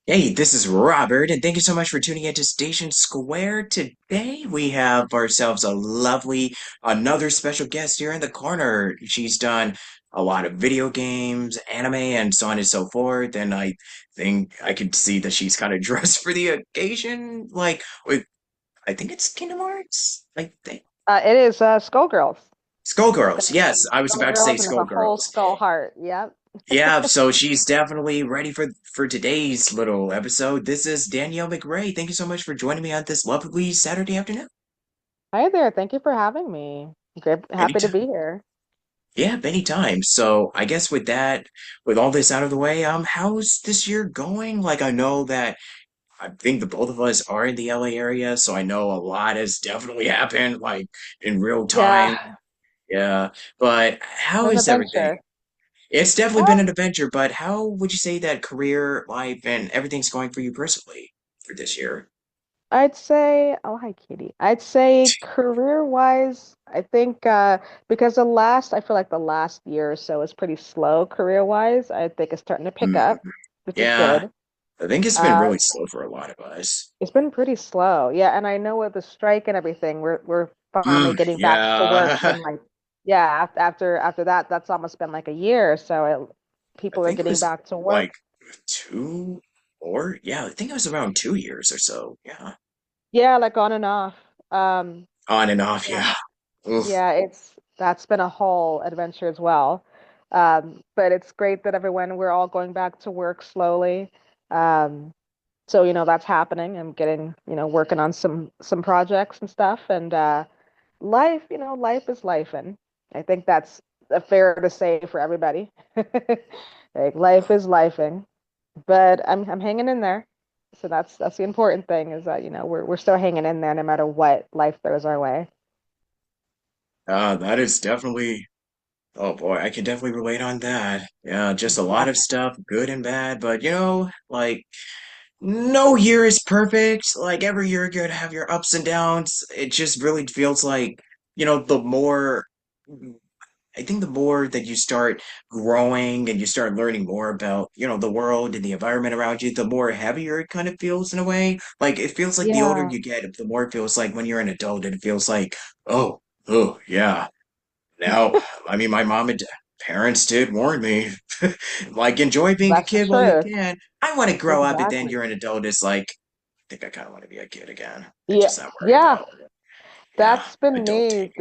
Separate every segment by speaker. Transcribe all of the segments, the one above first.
Speaker 1: Hey, this is Robert, and thank you so much for tuning into Station Square. Today we have ourselves a lovely, another special guest here in the corner. She's done a lot of video games, anime, and so on and so forth. And I think I could see that she's kind of dressed for the occasion, like with, I think it's Kingdom Hearts. I think
Speaker 2: It is Skullgirls. It's
Speaker 1: Skullgirls.
Speaker 2: gonna
Speaker 1: Yes,
Speaker 2: be
Speaker 1: I was about to say
Speaker 2: Skullgirls, and it's a whole
Speaker 1: Skullgirls.
Speaker 2: skull heart. Yep.
Speaker 1: Yeah, so she's definitely ready for today's little episode. This is Danielle McRae. Thank you so much for joining me on this lovely Saturday afternoon.
Speaker 2: Hi there. Thank you for having me. Great, happy to
Speaker 1: Anytime.
Speaker 2: be here.
Speaker 1: Yeah, anytime. So I guess with that, with all this out of the way, how's this year going? Like I know that I think the both of us are in the LA area, so I know a lot has definitely happened, like in real time.
Speaker 2: Yeah,
Speaker 1: Yeah. But how
Speaker 2: an
Speaker 1: is everything?
Speaker 2: adventure.
Speaker 1: It's definitely
Speaker 2: Uh,
Speaker 1: been an adventure, but how would you say that career, life, and everything's going for you personally for this year?
Speaker 2: I'd say, oh, hi, Katie. I'd say career-wise, I think because I feel like the last year or so is pretty slow career-wise. I think it's starting to pick
Speaker 1: Mm,
Speaker 2: up, which is
Speaker 1: yeah,
Speaker 2: good.
Speaker 1: I think it's been
Speaker 2: Uh,
Speaker 1: really slow for a lot of us.
Speaker 2: it's been pretty slow. Yeah, and I know with the strike and everything, we're finally getting back to work
Speaker 1: Yeah,
Speaker 2: and like yeah, after that, that's almost been like a year. So
Speaker 1: I
Speaker 2: people are
Speaker 1: think it
Speaker 2: getting
Speaker 1: was
Speaker 2: back to
Speaker 1: like
Speaker 2: work.
Speaker 1: 2 or yeah, I think it was around 2 years or so. Yeah,
Speaker 2: Yeah, like on and off.
Speaker 1: on and off.
Speaker 2: Yeah,
Speaker 1: Yeah. Oof.
Speaker 2: yeah, it's that's been a whole adventure as well. But it's great that we're all going back to work slowly. Um, so that's happening. I'm getting, working on some projects and stuff, and life is life, and I think that's fair to say for everybody. Like life is lifing, but I'm hanging in there. So that's the important thing is that we're still hanging in there no matter what life throws our way.
Speaker 1: That is definitely. Oh boy, I can definitely relate on that. Yeah, just a lot
Speaker 2: Yeah,
Speaker 1: of stuff, good and bad, but like. No year is perfect. Like every year, you're gonna have your ups and downs. It just really feels like, the more, I think the more that you start growing and you start learning more about, the world and the environment around you, the more heavier it kind of feels in a way. Like it feels like the older
Speaker 2: yeah,
Speaker 1: you get, the more it feels like when you're an adult, and it feels like, oh, oh, yeah. Now, I mean, my mom and parents did warn me, like, enjoy being a
Speaker 2: that's the
Speaker 1: kid while you
Speaker 2: truth.
Speaker 1: can. I want to grow up, and then
Speaker 2: Exactly.
Speaker 1: you're an adult. It's like, I think I kind of want to be a kid again and
Speaker 2: Yeah,
Speaker 1: just not worry
Speaker 2: yeah,
Speaker 1: about, yeah,
Speaker 2: that's been
Speaker 1: adulting.
Speaker 2: me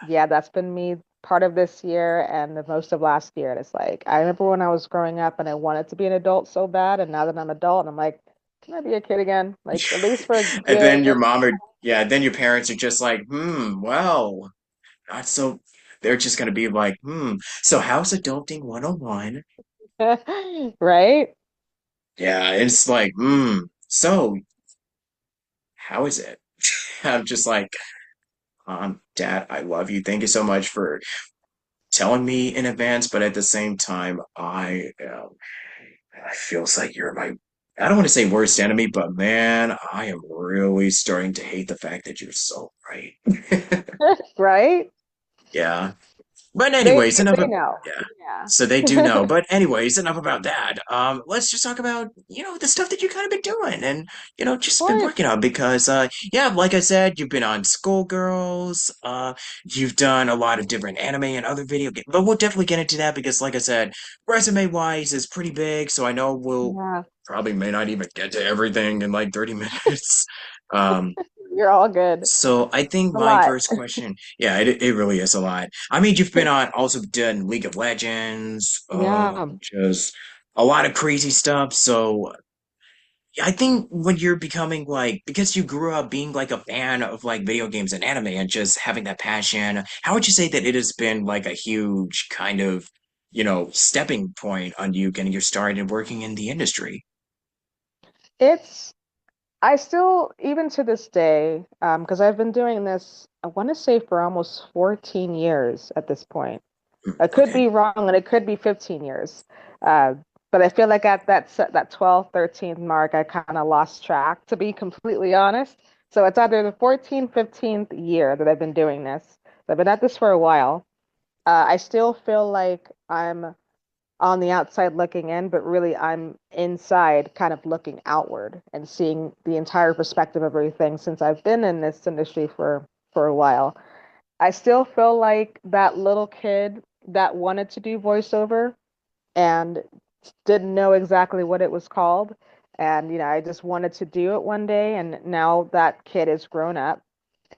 Speaker 2: yeah, that's been me part of this year and the most of last year. And it's like, I remember when I was growing up and I wanted to be an adult so bad. And now that I'm adult, I'm like, can I be a kid again? Like, at least for a
Speaker 1: And then your
Speaker 2: good,
Speaker 1: mom or, yeah, then your parents are just like, well, not so, they're just going to be like, so how's adulting 101?
Speaker 2: right?
Speaker 1: Yeah, it's like, so how is it? I'm just like, Dad, I love you. Thank you so much for telling me in advance, but at the same time, I feels like you're my, I don't want to say worst enemy, but man, I am really starting to hate the fact that you're so right.
Speaker 2: Right?
Speaker 1: Yeah. But
Speaker 2: They
Speaker 1: anyways, enough
Speaker 2: they
Speaker 1: of,
Speaker 2: know.
Speaker 1: yeah.
Speaker 2: Yeah.
Speaker 1: So they do know. But anyways, enough about that. Let's just talk about, the stuff that you kind of been doing and,
Speaker 2: Of
Speaker 1: just been
Speaker 2: course.
Speaker 1: working on because yeah, like I said, you've been on Skullgirls, you've done a lot of different anime and other video games, but we'll definitely get into that because like I said, resume wise is pretty big, so I know we'll
Speaker 2: Yeah.
Speaker 1: probably may not even get to everything in like 30 minutes. Um,
Speaker 2: You're all good.
Speaker 1: so I think
Speaker 2: A
Speaker 1: my
Speaker 2: lot.
Speaker 1: first question, yeah, it really is a lot. I mean, you've been on also done League of Legends,
Speaker 2: Yeah.
Speaker 1: just a lot of crazy stuff. So I think when you're becoming like, because you grew up being like a fan of like video games and anime and just having that passion, how would you say that it has been like a huge kind of, stepping point on you getting your start and working in the industry?
Speaker 2: It's I still, even to this day, because I've been doing this, I want to say for almost 14 years at this point. I could
Speaker 1: Okay.
Speaker 2: be wrong, and it could be 15 years. Uh, but I feel like at that 12, 13th mark, I kind of lost track, to be completely honest. So it's either the 14th, 15th year that I've been doing this. I've been at this for a while. I still feel like I'm on the outside looking in, but really I'm inside kind of looking outward and seeing the entire perspective of everything since I've been in this industry for a while. I still feel like that little kid that wanted to do voiceover and didn't know exactly what it was called. And, I just wanted to do it one day. And now that kid is grown up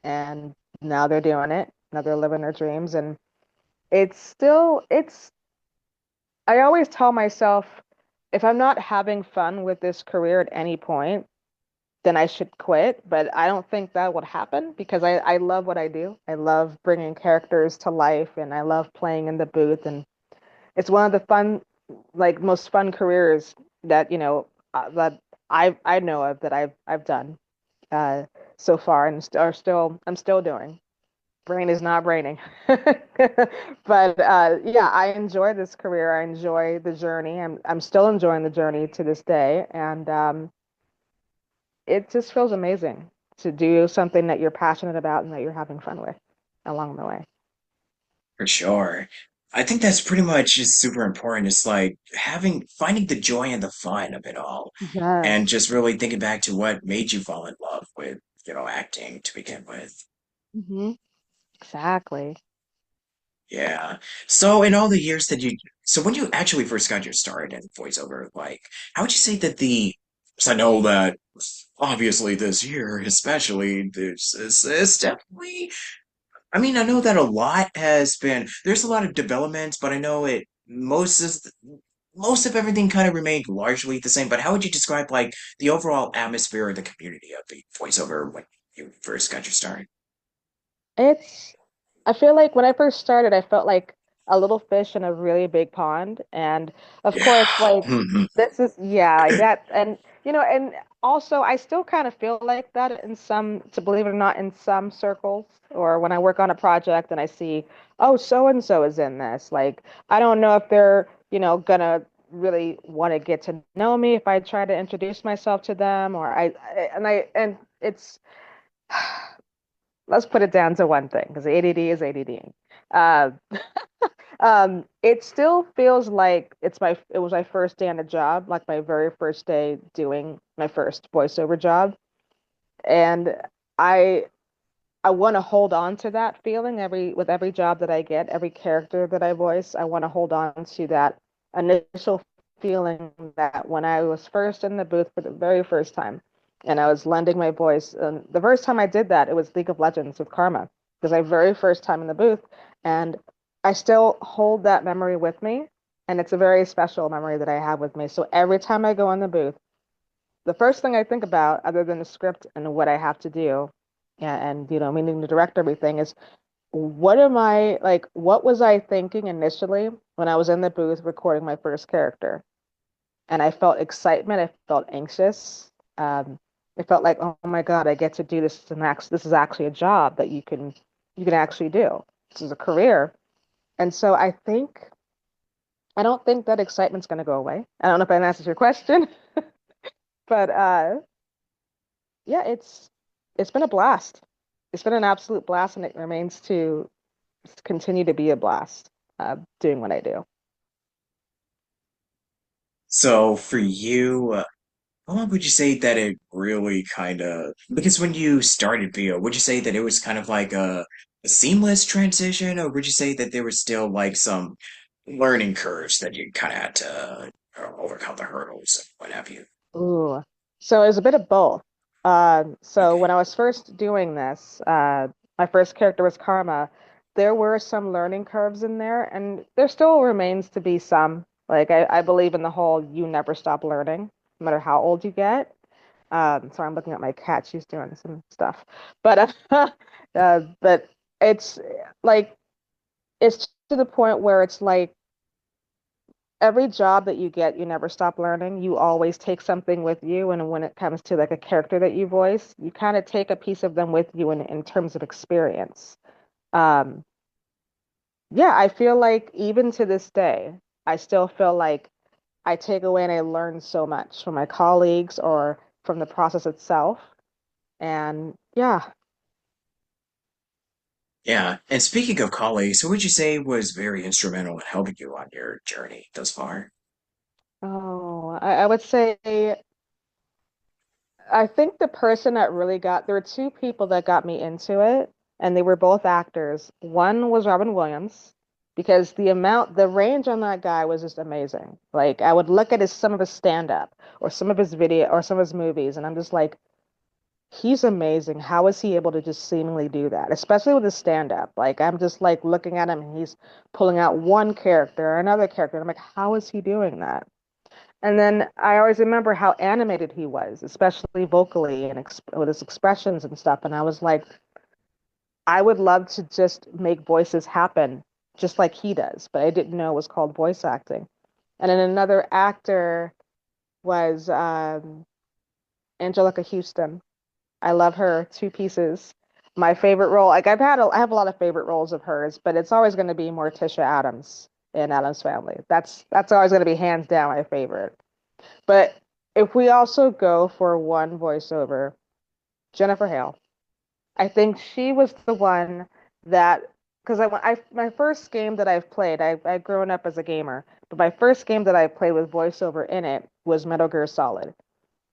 Speaker 2: and now they're doing it. Now they're living their dreams. And I always tell myself if I'm not having fun with this career at any point, then I should quit. But I don't think that would happen because I love what I do. I love bringing characters to life and I love playing in the booth. And it's one of the like most fun careers that, that I know of that I've done uh, so far and I'm still doing. Brain is not braining. But yeah, I enjoy this career. I enjoy the journey. I'm still enjoying the journey to this day, and it just feels amazing to do something that you're passionate about and that you're having fun with along the way.
Speaker 1: For sure. I think that's pretty much just super important. It's like finding the joy and the fun of it all, and
Speaker 2: Yes.
Speaker 1: just really thinking back to what made you fall in love with, acting to begin with.
Speaker 2: Hmm. Exactly.
Speaker 1: Yeah. So in all the years so when you actually first got your start in voiceover, like, how would you say that because I know that obviously this year, especially, it's definitely, I mean, I know that a lot there's a lot of developments, but I know most of everything kind of remained largely the same. But how would you describe like the overall atmosphere of the community of the voiceover when you first got your start?
Speaker 2: It's, I feel like when I first started, I felt like a little fish in a really big pond. And of
Speaker 1: Yeah.
Speaker 2: course, like this is, yeah, like that. And, and also I still kind of feel like that in to believe it or not, in some circles, or when I work on a project and I see, oh, so and so is in this. Like, I don't know if they're, gonna really want to get to know me if I try to introduce myself to them, or and it's, let's put it down to one thing because ADD is ADDing. Uh, it still feels like it was my first day on the job, like my very first day doing my first voiceover job, and I I want to hold on to that feeling with every job that I get, every character that I voice. I want to hold on to that initial feeling that when I was first in the booth for the very first time and I was lending my voice. And the first time I did that, it was League of Legends with Karma. It was my very first time in the booth. And I still hold that memory with me. And it's a very special memory that I have with me. So every time I go in the booth, the first thing I think about, other than the script and what I have to do, and meaning to direct everything, is what am I like? What was I thinking initially when I was in the booth recording my first character? And I felt excitement. I felt anxious. Um, it felt like, oh my God, I get to do this. This is actually a job that you can actually do. This is a career. And so I don't think that excitement's going to go away. I don't know if that answers your question, but yeah, it's been a blast. It's been an absolute blast, and it remains to continue to be a blast doing what I do.
Speaker 1: So for you, how long would you say that it really kind of, because when you started VO, would you say that it was kind of like a seamless transition, or would you say that there was still like some learning curves that you kind of had to overcome the hurdles and what have you?
Speaker 2: Ooh, so it was a bit of both. So when
Speaker 1: Okay.
Speaker 2: I was first doing this, my first character was Karma. There were some learning curves in there, and there still remains to be some. Like I believe in the whole you never stop learning, no matter how old you get. Sorry, I'm looking at my cat. She's doing some stuff, but but it's like it's to the point where it's like every job that you get, you never stop learning. You always take something with you. And when it comes to like a character that you voice, you kind of take a piece of them with you in terms of experience. Um, yeah, I feel like even to this day, I still feel like I take away and I learn so much from my colleagues or from the process itself. And yeah,
Speaker 1: Yeah. And speaking of colleagues, who would you say was very instrumental in helping you on your journey thus far?
Speaker 2: Oh, I would say I think the person that really got there were two people that got me into it, and they were both actors. One was Robin Williams, because the range on that guy was just amazing. Like I would look at some of his stand-up or some of his video or some of his movies, and I'm just like, he's amazing. How is he able to just seemingly do that? Especially with his stand-up. Like I'm just like looking at him, and he's pulling out one character or another character, and I'm like, how is he doing that? And then I always remember how animated he was, especially vocally and ex with his expressions and stuff. And I was like, I would love to just make voices happen just like he does, but I didn't know it was called voice acting. And then another actor was Angelica Houston. I love her, two pieces. My favorite role, like I have a lot of favorite roles of hers, but it's always going to be Morticia Adams in Addams Family. That's always going to be hands down my favorite. But if we also go for one voiceover, Jennifer Hale. I think she was the one that, because my first game that I've played, I've grown up as a gamer, but my first game that I played with voiceover in it was Metal Gear Solid.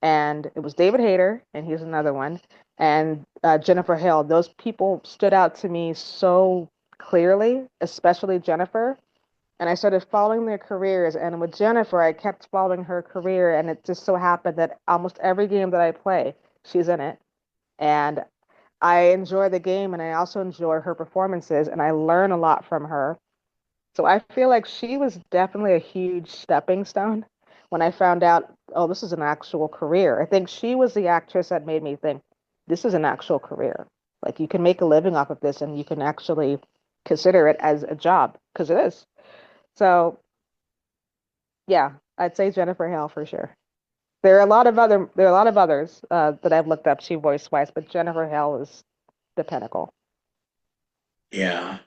Speaker 2: And it was David Hayter, and he's another one, and Jennifer Hale. Those people stood out to me so clearly, especially Jennifer. And I started following their careers. And with Jennifer, I kept following her career. And it just so happened that almost every game that I play, she's in it. And I enjoy the game and I also enjoy her performances and I learn a lot from her. So I feel like she was definitely a huge stepping stone when I found out, oh, this is an actual career. I think she was the actress that made me think this is an actual career. Like you can make a living off of this and you can actually consider it as a job because it is. So yeah, I'd say Jennifer Hale for sure. There are a lot of others that I've looked up to voice wise, but Jennifer Hale is the pinnacle.
Speaker 1: Yeah.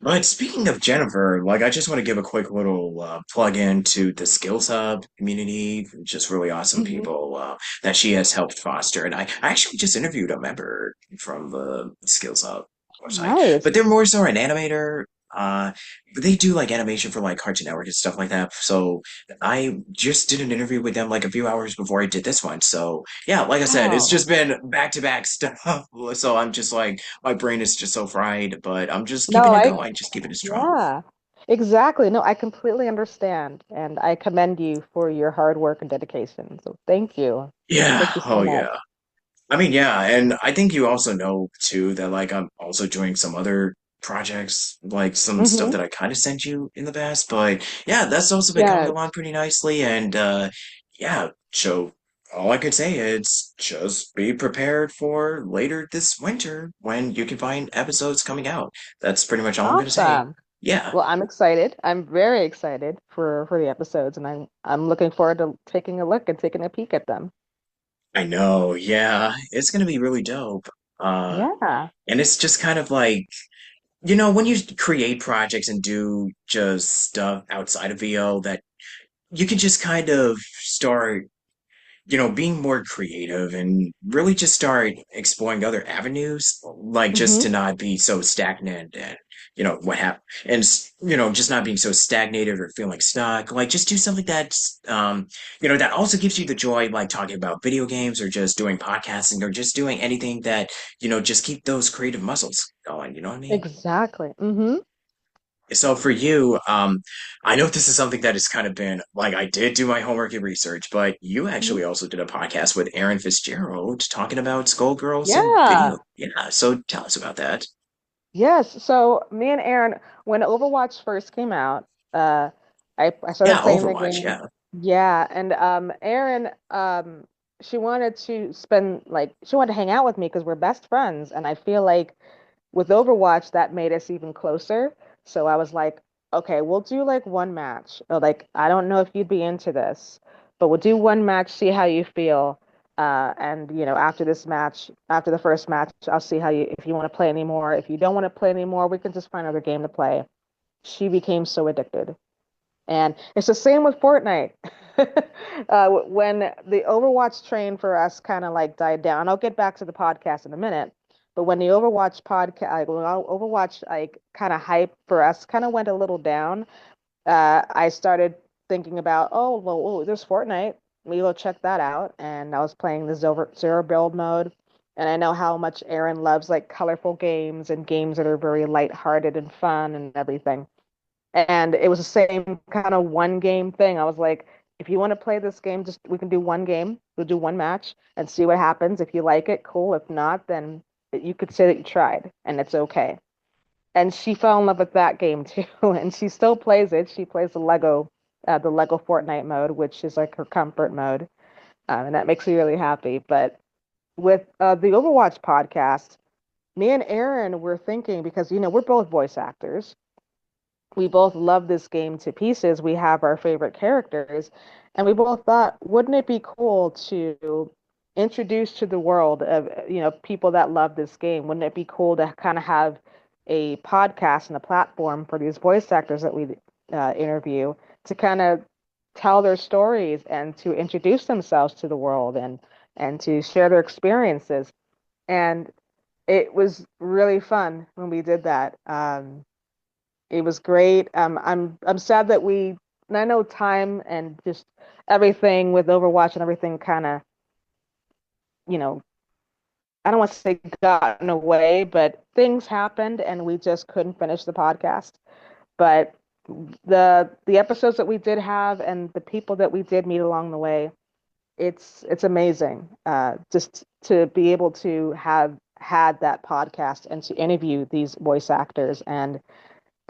Speaker 1: But speaking of Jennifer, like I just want to give a quick little plug in to the Skills Hub community, just really awesome
Speaker 2: Hmm.
Speaker 1: people that she has helped foster. And I actually just interviewed a member from the Skills Hub website, but
Speaker 2: Nice.
Speaker 1: they're more so an animator. Uh, but they do like animation for like Cartoon Network and stuff like that. So I just did an interview with them like a few hours before I did this one. So yeah, like I said, it's
Speaker 2: Wow.
Speaker 1: just been back to back stuff. So I'm just like my brain is just so fried, but I'm just keeping
Speaker 2: No,
Speaker 1: it
Speaker 2: I,
Speaker 1: going, just keeping it strong.
Speaker 2: yeah, exactly. No, I completely understand. And I commend you for your hard work and dedication. So thank you.
Speaker 1: Yeah,
Speaker 2: Thank you so
Speaker 1: oh
Speaker 2: much.
Speaker 1: yeah. I mean, yeah, and I think you also know too that like I'm also doing some other projects, like some stuff
Speaker 2: Hmm.
Speaker 1: that I kind of sent you in the past, but yeah, that's also been coming
Speaker 2: Yes.
Speaker 1: along pretty nicely, and yeah, so all I could say is just be prepared for later this winter when you can find episodes coming out. That's pretty much all I'm gonna say.
Speaker 2: Awesome.
Speaker 1: Yeah.
Speaker 2: Well, I'm excited. I'm very excited for the episodes, and I'm looking forward to taking a look and taking a peek at them.
Speaker 1: I know, yeah, it's gonna be really dope. Uh,
Speaker 2: Yeah.
Speaker 1: and it's just kind of like, when you create projects and do just stuff outside of VO that you can just kind of start, being more creative and really just start exploring other avenues, like just
Speaker 2: Hmm.
Speaker 1: to not be so stagnant and, what happened, and, just not being so stagnated or feeling stuck. Like, just do something that's, that also gives you the joy, like talking about video games or just doing podcasting or just doing anything that, just keep those creative muscles going. You know what I mean?
Speaker 2: Exactly. Hmm.
Speaker 1: So for you, I know this is something that has kind of been like I did do my homework and research, but you actually also did a podcast with Aaron Fitzgerald talking about Skullgirls and
Speaker 2: Yeah.
Speaker 1: video. Yeah, so tell us about that.
Speaker 2: Yes. So me and Aaron, when Overwatch first came out, uh, I started
Speaker 1: Yeah,
Speaker 2: playing the
Speaker 1: Overwatch.
Speaker 2: game.
Speaker 1: Yeah,
Speaker 2: Yeah, and Erin, she wanted to she wanted to hang out with me because we're best friends, and I feel like with Overwatch that made us even closer. So I was like, okay, we'll do like one match. Or like, I don't know if you'd be into this, but we'll do one match, see how you feel. And after this match, after the first match, I'll see how you if you want to play anymore. If you don't want to play anymore, we can just find another game to play. She became so addicted. And it's the same with Fortnite. When the Overwatch train for us kind of like died down, I'll get back to the podcast in a minute. But when the Overwatch podcast, like, when Overwatch like kind of hype for us kind of went a little down, I started thinking about, oh, well, oh, there's Fortnite. We go check that out. And I was playing the zero build mode. And I know how much Aaron loves like colorful games and games that are very lighthearted and fun and everything. And it was the same kind of one game thing. I was like, if you want to play this game, just we can do one game. We'll do one match and see what happens. If you like it, cool. If not, then you could say that you tried and it's okay. And she fell in love with that game too, and she still plays it. She plays the Lego Fortnite mode, which is like her comfort mode, and that makes me really happy. But with the Overwatch podcast, me and Aaron were thinking because we're both voice actors, we both love this game to pieces. We have our favorite characters, and we both thought, wouldn't it be cool to introduce to the world of people that love this game? Wouldn't it be cool to kind of have a podcast and a platform for these voice actors that we interview to kind of tell their stories and to introduce themselves to the world and to share their experiences? And it was really fun when we did that. It was great. I'm sad that and I know time and just everything with Overwatch and everything kind of, you know, I don't want to say gotten away, but things happened and we just couldn't finish the podcast. But the episodes that we did have and the people that we did meet along the way, it's amazing. Just to be able to have had that podcast and to interview these voice actors and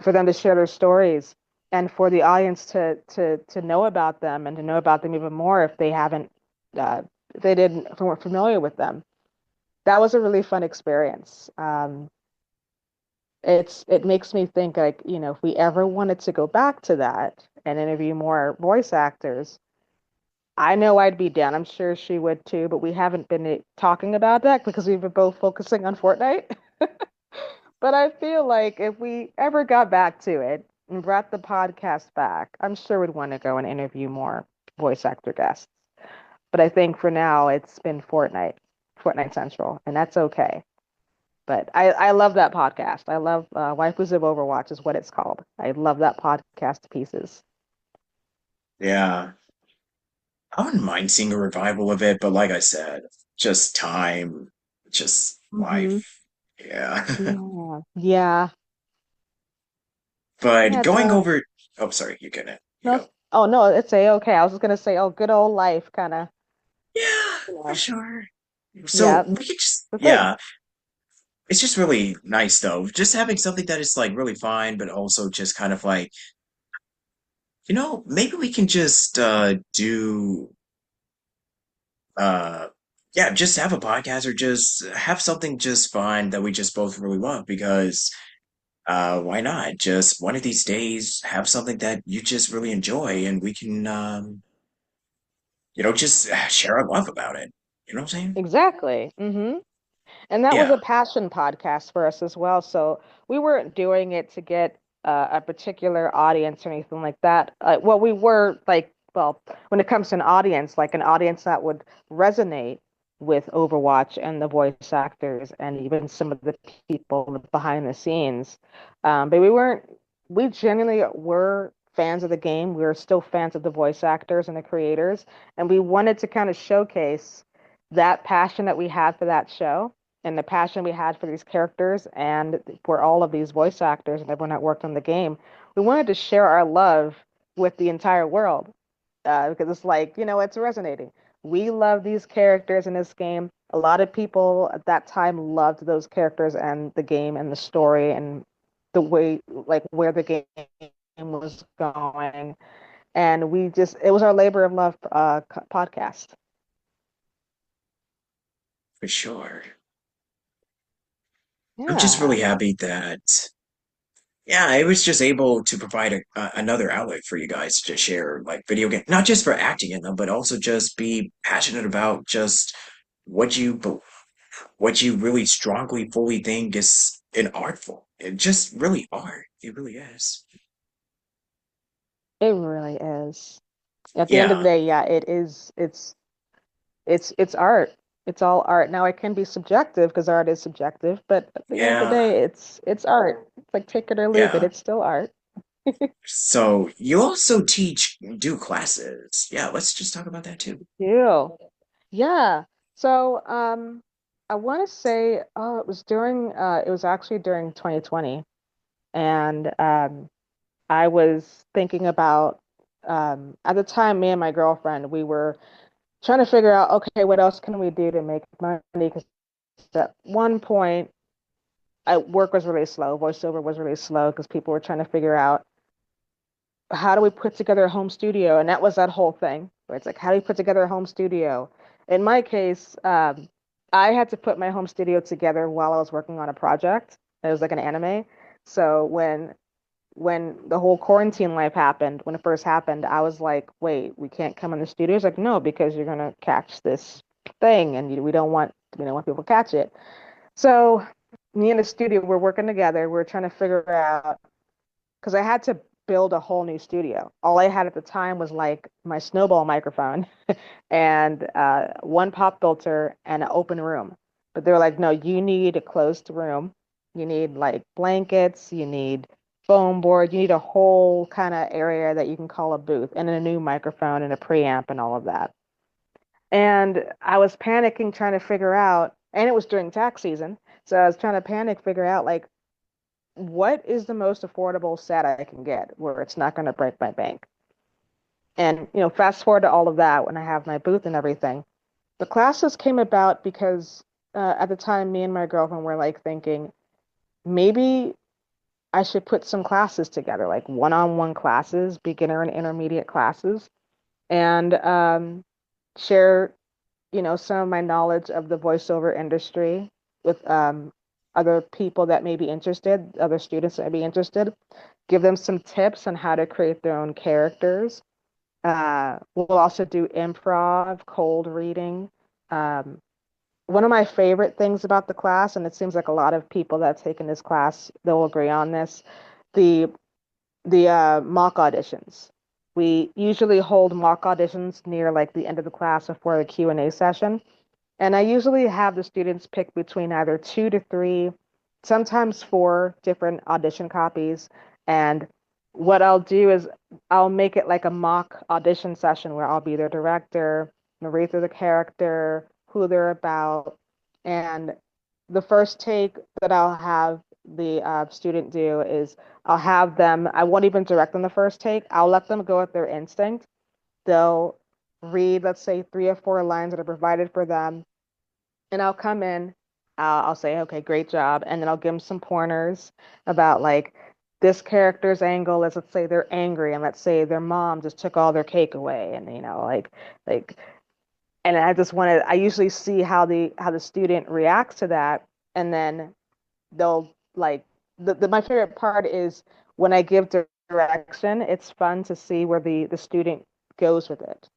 Speaker 2: for them to share their stories and for the audience to know about them and to know about them even more if they haven't if they didn't if they weren't familiar with them. That was a really fun experience. It makes me think like, if we ever wanted to go back to that and interview more voice actors, I know I'd be down. I'm sure she would too, but we haven't been talking about that because we've been both focusing on Fortnite. But I feel like if we ever got back to it and brought the podcast back, I'm sure we'd want to go and interview more voice actor guests. But I think for now it's been Fortnite Central, and that's okay. But I love that podcast. I love Waifus of Overwatch is what it's called. I love that podcast to pieces.
Speaker 1: Yeah. I wouldn't mind seeing a revival of it, but like I said, just time, just
Speaker 2: Hmm.
Speaker 1: life. Yeah.
Speaker 2: Yeah. Yeah.
Speaker 1: But
Speaker 2: Yeah.
Speaker 1: going over, oh, sorry, you get it. You
Speaker 2: No.
Speaker 1: go.
Speaker 2: Oh no, it's a okay. I was just gonna say, oh, good old life, kind of.
Speaker 1: Yeah,
Speaker 2: You
Speaker 1: for
Speaker 2: know.
Speaker 1: sure. So
Speaker 2: Yeah.
Speaker 1: we could just,
Speaker 2: But great.
Speaker 1: yeah, it's just really nice though. Just having something that is like really fine, but also just kind of like, maybe we can just do uh yeah, just have a podcast or just have something just fun that we just both really love because why not? Just one of these days have something that you just really enjoy and we can just share our love about it. You know what I'm saying?
Speaker 2: Exactly. And that was
Speaker 1: Yeah.
Speaker 2: a passion podcast for us as well. So we weren't doing it to get a particular audience or anything like that. Well, we were like, well, when it comes to an audience that would resonate with Overwatch and the voice actors and even some of the people behind the scenes. But we genuinely were fans of the game. We were still fans of the voice actors and the creators. And we wanted to kind of showcase that passion that we had for that show and the passion we had for these characters and for all of these voice actors and everyone that worked on the game. We wanted to share our love with the entire world because it's like, it's resonating. We love these characters in this game. A lot of people at that time loved those characters and the game and the story and the way, like, where the game was going. And it was our labor of love podcast.
Speaker 1: For sure. I'm just
Speaker 2: Yeah.
Speaker 1: really happy that, yeah, I was just able to provide another outlet for you guys to share like video game, not just for acting in them, but also just be passionate about just what you be- what you really strongly fully think is an artful. It just really art. It really is.
Speaker 2: It really is. At the end of the
Speaker 1: Yeah,
Speaker 2: day, yeah, it is. It's art. It's all art. Now it can be subjective because art is subjective, but at the end of the
Speaker 1: Yeah,
Speaker 2: day, it's art. It's like take it or leave it.
Speaker 1: yeah.
Speaker 2: It's still art.
Speaker 1: So you also do classes. Yeah, let's just talk about that too.
Speaker 2: Ew. Yeah. So, I want to say, oh, it was actually during 2020. And I was thinking about, at the time, me and my girlfriend, we were trying to figure out, okay, what else can we do to make money? Because at one point, work was really slow. Voiceover was really slow because people were trying to figure out how do we put together a home studio? And that was that whole thing where it's like, how do you put together a home studio? In my case, I had to put my home studio together while I was working on a project. It was like an anime. So when the whole quarantine life happened, when it first happened, I was like, wait, we can't come in the studio. It's like, no, because you're gonna catch this thing, and we don't want people to catch it. So me and the studio were working together. We are trying to figure out because I had to build a whole new studio. All I had at the time was like my snowball microphone and one pop filter and an open room. But they were like, no, you need a closed room. You need like blankets, you need foam board, you need a whole kind of area that you can call a booth and a new microphone and a preamp and all of that. And I was panicking trying to figure out, and it was during tax season. So I was trying to panic, figure out like what is the most affordable set I can get where it's not going to break my bank. And, fast forward to all of that when I have my booth and everything. The classes came about because at the time, me and my girlfriend were like thinking maybe I should put some classes together, like one-on-one classes, beginner and intermediate classes, and share, some of my knowledge of the voiceover industry with other people that may be interested, other students that may be interested, give them some tips on how to create their own characters. We'll also do improv, cold reading. Um, One of my favorite things about the class, and it seems like a lot of people that have taken this class, they'll agree on this, the the mock auditions. We usually hold mock auditions near like the end of the class before the Q&A session. And I usually have the students pick between either two to three, sometimes four different audition copies. And what I'll do is I'll make it like a mock audition session where I'll be their director, narrate through the character, who they're about. And the first take that I'll have the student do is I won't even direct them the first take. I'll let them go with their instinct. They'll read, let's say, three or four lines that are provided for them, and I'll come in, I'll say, okay, great job. And then I'll give them some pointers about like this character's angle is, let's say they're angry and let's say their mom just took all their cake away. And, like, and I usually see how the student reacts to that. And then they'll like, my favorite part is when I give direction, it's fun to see where the student goes with it,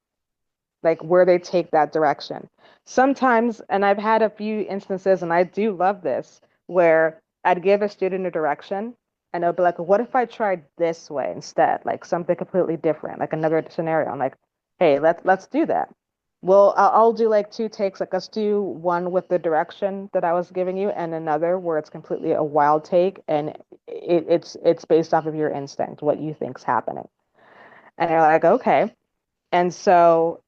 Speaker 2: like where they take that direction. Sometimes, and I've had a few instances, and I do love this, where I'd give a student a direction and they'll be like, what if I tried this way instead? Like something completely different, like another scenario. I'm like, hey, let's do that. Well, I'll do like two takes. Like let's do one with the direction that I was giving you, and another where it's completely a wild take, and it's based off of your instinct, what you think's happening. And they're like, okay. And so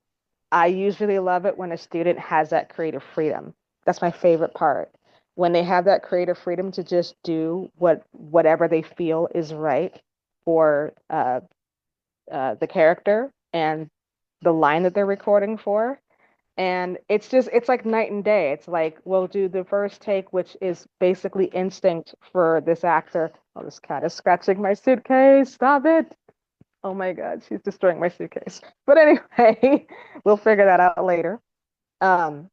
Speaker 2: I usually love it when a student has that creative freedom. That's my favorite part. When they have that creative freedom to just do whatever they feel is right for the character and the line that they're recording for. And it's like night and day. It's like we'll do the first take, which is basically instinct for this actor. Oh, this cat is scratching my suitcase. Stop it. Oh my God, she's destroying my suitcase. But anyway, we'll figure that out later. Um,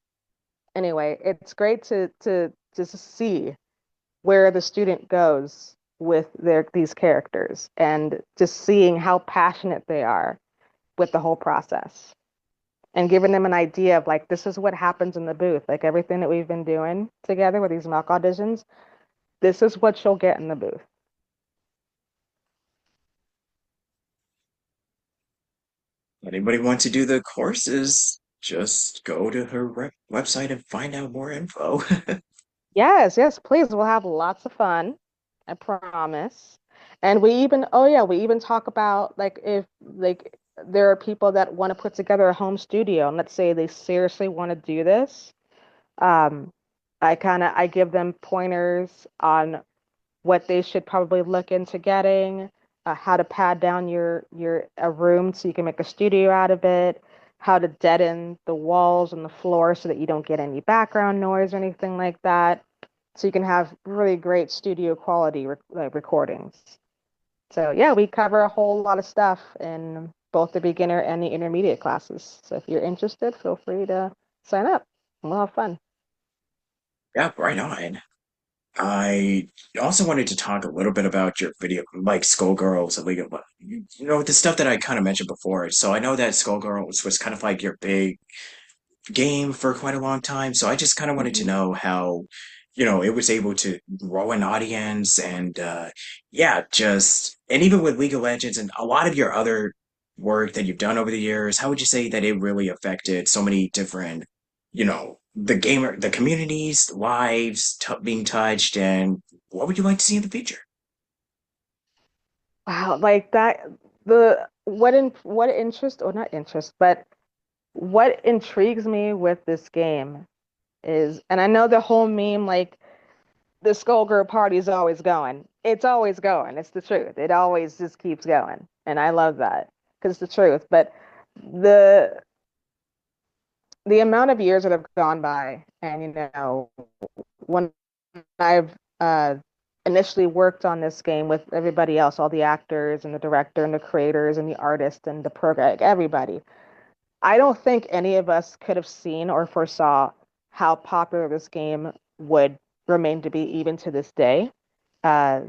Speaker 2: anyway, it's great to just see where the student goes with these characters and just seeing how passionate they are with the whole process and giving them an idea of like this is what happens in the booth. Like everything that we've been doing together with these mock auditions, this is what you'll get in the booth.
Speaker 1: Anybody want to do the courses? just go to her website and find out more info.
Speaker 2: Yes, yes, please. We'll have lots of fun. I promise. And oh yeah, we even talk about like if like there are people that want to put together a home studio and let's say they seriously want to do this. Um, I give them pointers on what they should probably look into getting, how to pad down your a room so you can make a studio out of it, how to deaden the walls and the floor so that you don't get any background noise or anything like that, so you can have really great studio quality recordings. So yeah, we cover a whole lot of stuff in both the beginner and the intermediate classes. So if you're interested, feel free to sign up. We'll have fun.
Speaker 1: Yeah, right on. I also wanted to talk a little bit about your video, like Skullgirls and League of, the stuff that I kind of mentioned before. So I know that Skullgirls was kind of like your big game for quite a long time. So I just kind of wanted to
Speaker 2: Mhm.
Speaker 1: know how, it was able to grow an audience and, yeah, and even with League of Legends and a lot of your other work that you've done over the years, how would you say that it really affected so many different, the communities, lives being touched, and what would you like to see in the future?
Speaker 2: Wow, like that the what interest or not interest, but what intrigues me with this game is, and I know the whole meme like the Skullgirl party is always going. It's always going. It's the truth. It always just keeps going. And I love that because it's the truth. But the the amount of years that have gone by, and when I've initially worked on this game with everybody else, all the actors and the director and the creators and the artist and the program, like everybody, I don't think any of us could have seen or foresaw how popular this game would remain to be even to this day. Uh,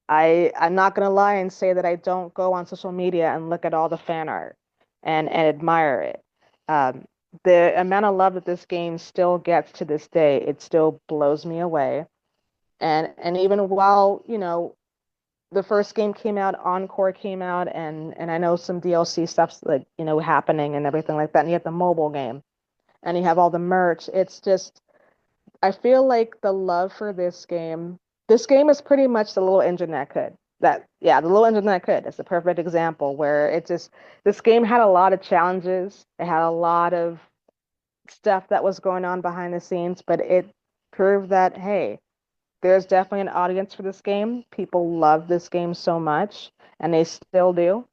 Speaker 2: I'm not gonna lie and say that I don't go on social media and look at all the fan art and admire it. Um, the amount of love that this game still gets to this day, it still blows me away. And even while, the first game came out, Encore came out, and I know some DLC stuff's like, happening and everything like that. And you have the mobile game and you have all the merch. It's just I feel like the love for this game is pretty much the little engine that could. Yeah, the little engine that could. It's a perfect example where this game had a lot of challenges. It had a lot of stuff that was going on behind the scenes, but it proved that, hey, there's definitely an audience for this game. People love this game so much, and they still do.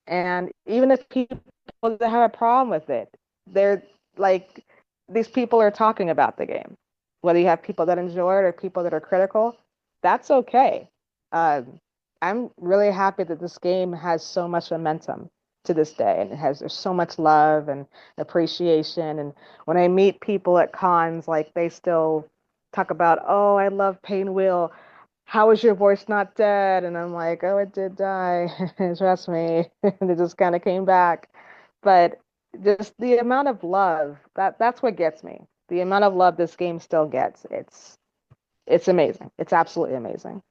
Speaker 2: And even if people that have a problem with it, they're like, these people are talking about the game. Whether you have people that enjoy it or people that are critical, that's okay. I'm really happy that this game has so much momentum to this day, and there's so much love and appreciation. And when I meet people at cons, like they still talk about, oh, I love Pain Wheel, how is your voice not dead? And I'm like, oh, it did die. Trust me. And it just kind of came back. But just the amount of love, that's what gets me. The amount of love this game still gets. It's amazing. It's absolutely amazing.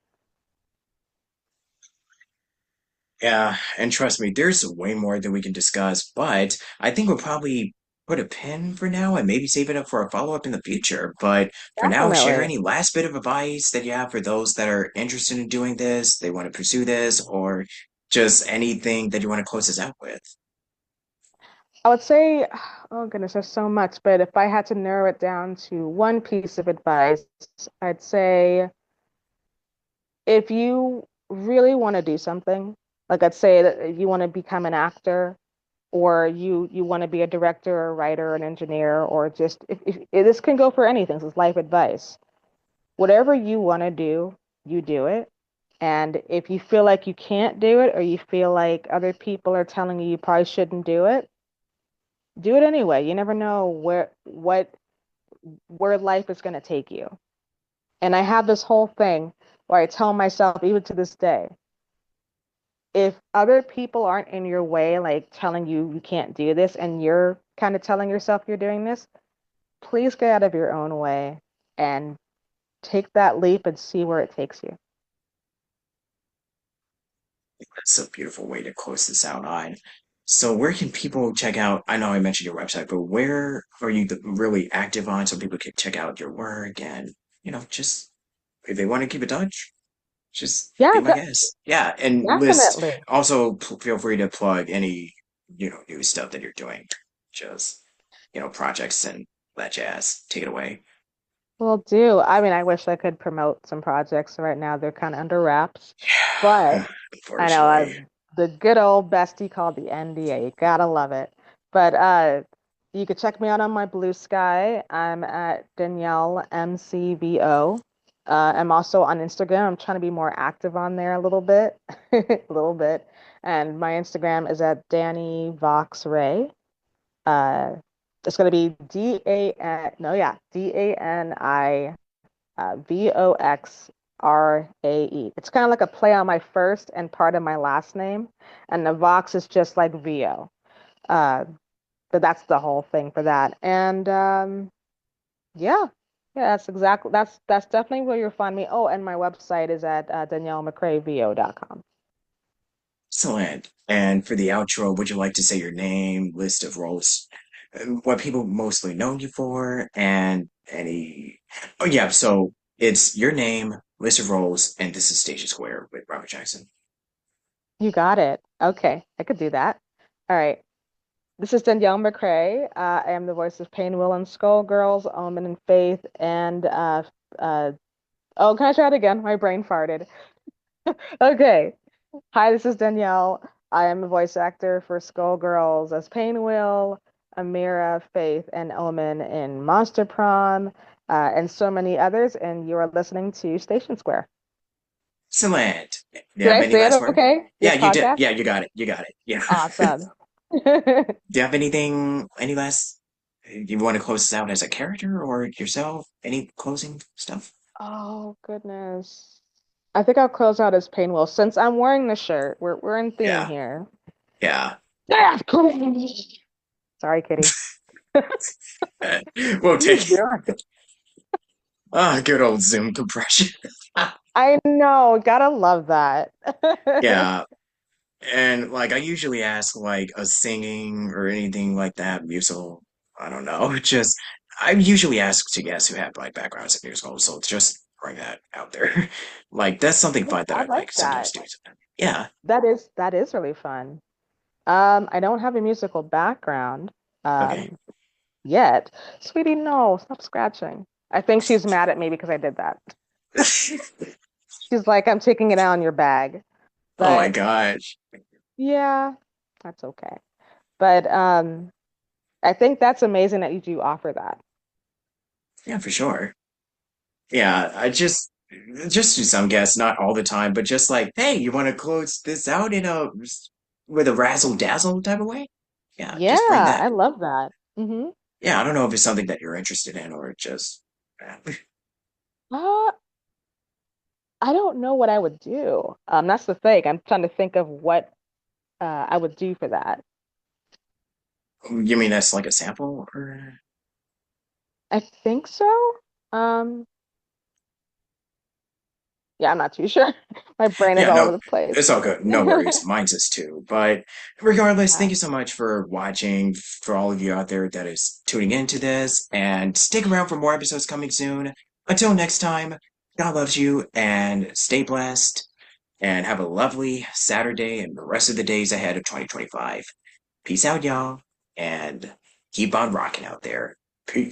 Speaker 1: Yeah, and trust me, there's way more that we can discuss, but I think we'll probably put a pin for now and maybe save it up for a follow-up in the future. But for now, share
Speaker 2: Definitely.
Speaker 1: any last bit of advice that you have for those that are interested in doing this, they want to pursue this, or just anything that you want to close us out with.
Speaker 2: I would say, oh goodness, there's so much, but if I had to narrow it down to one piece of advice, I'd say if you really want to do something, like I'd say that if you want to become an actor or you want to be a director or a writer or an engineer or just if this can go for anything, this is life advice. Whatever you want to do, you do it. And if you feel like you can't do it or you feel like other people are telling you you probably shouldn't do it anyway. You never know where life is going to take you. And I have this whole thing where I tell myself, even to this day, if other people aren't in your way, like telling you you can't do this, and you're kind of telling yourself you're doing this, please get out of your own way and take that leap and see where it takes you.
Speaker 1: That's a beautiful way to close this out on. So where can people check out? I know I mentioned your website, but where are you really active on so people can check out your work and, just if they want to keep in touch, just be
Speaker 2: Yeah,
Speaker 1: my guest. Yeah, and list
Speaker 2: definitely.
Speaker 1: also feel free to plug any, new stuff that you're doing. Just, projects and that jazz. Take it away.
Speaker 2: Will do. I mean, I wish I could promote some projects right now. They're kind of under wraps, but I know
Speaker 1: Unfortunately.
Speaker 2: the good old bestie called the NDA. You gotta love it. But you could check me out on my Blue Sky. I'm at Danielle MCVO. I'm also on Instagram. I'm trying to be more active on there a little bit, a little bit. And my Instagram is at Danny Vox Ray. Uh, it's gonna be D-A-N, no, yeah, DANI VOXRAE. It's kind of like a play on my first and part of my last name, and the Vox is just like VO. Uh, but that's the whole thing for that. And yeah, yeah, that's definitely where you'll find me. Oh, and my website is at DanielleMcRaeVO.com.
Speaker 1: Excellent. And for the outro, would you like to say your name, list of roles, what people mostly know you for, and any? Oh, yeah. So it's your name, list of roles, and this is Station Square with Robert Jackson.
Speaker 2: You got it. Okay, I could do that. All right. This is Danielle McRae. I am the voice of Pain, Will, and Skullgirls, Omen and Faith, and uh, oh, can I try it again? My brain farted. Okay. Hi, this is Danielle. I am a voice actor for Skullgirls as Pain, Will, Amira, Faith, and Omen in Monster Prom, and so many others. And you are listening to Station Square.
Speaker 1: Excellent. Do you
Speaker 2: Did
Speaker 1: have
Speaker 2: I
Speaker 1: any
Speaker 2: say it
Speaker 1: last word?
Speaker 2: okay? This
Speaker 1: Yeah, you did.
Speaker 2: podcast?
Speaker 1: Yeah, you got it. You got it. Yeah.
Speaker 2: Awesome.
Speaker 1: Do you have anything, any last, you want to close this out as a character or yourself? Any closing stuff?
Speaker 2: Oh, goodness. I think I'll close out as Painwell since I'm wearing the shirt. We're in theme
Speaker 1: Yeah.
Speaker 2: here.
Speaker 1: Yeah.
Speaker 2: That's cool. Sorry, Kitty.
Speaker 1: We'll
Speaker 2: What are you
Speaker 1: take it.
Speaker 2: doing?
Speaker 1: Good old Zoom compression.
Speaker 2: I know, gotta love that.
Speaker 1: Yeah. And like I usually ask like a singing or anything like that, musical. I don't know. Just I usually ask to guests who have like backgrounds in musicals, so just bring that out there. Like that's something fun that
Speaker 2: I
Speaker 1: I
Speaker 2: like
Speaker 1: like sometimes
Speaker 2: that.
Speaker 1: do. Yeah.
Speaker 2: That is really fun. I don't have a musical background
Speaker 1: Okay.
Speaker 2: um yet. Sweetie, no, stop scratching. I think she's mad at me because I did that. She's like, I'm taking it out on your bag.
Speaker 1: Oh my
Speaker 2: But
Speaker 1: gosh.
Speaker 2: yeah, that's okay. But I think that's amazing that you do offer that.
Speaker 1: Yeah, for sure. Yeah, I just do some guests, not all the time, but just like, hey, you want to close this out in a with a razzle dazzle type of way? Yeah, just bring
Speaker 2: Yeah,
Speaker 1: that.
Speaker 2: I love that.
Speaker 1: Yeah, I don't know if it's something that you're interested in or just
Speaker 2: Uh, I don't know what I would do. That's the thing. I'm trying to think of what I would do for that.
Speaker 1: you mean that's like a sample or
Speaker 2: I think so. Um, yeah, I'm not too sure. My brain is
Speaker 1: yeah,
Speaker 2: all over
Speaker 1: no,
Speaker 2: the place.
Speaker 1: it's all good. No worries. Mine's is too. But regardless, thank
Speaker 2: Yeah.
Speaker 1: you so much for watching, for all of you out there that is tuning into this, and stick around for more episodes coming soon. Until next time, God loves you and stay blessed and have a lovely Saturday and the rest of the days ahead of 2025. Peace out, y'all, and keep on rocking out there. Peace.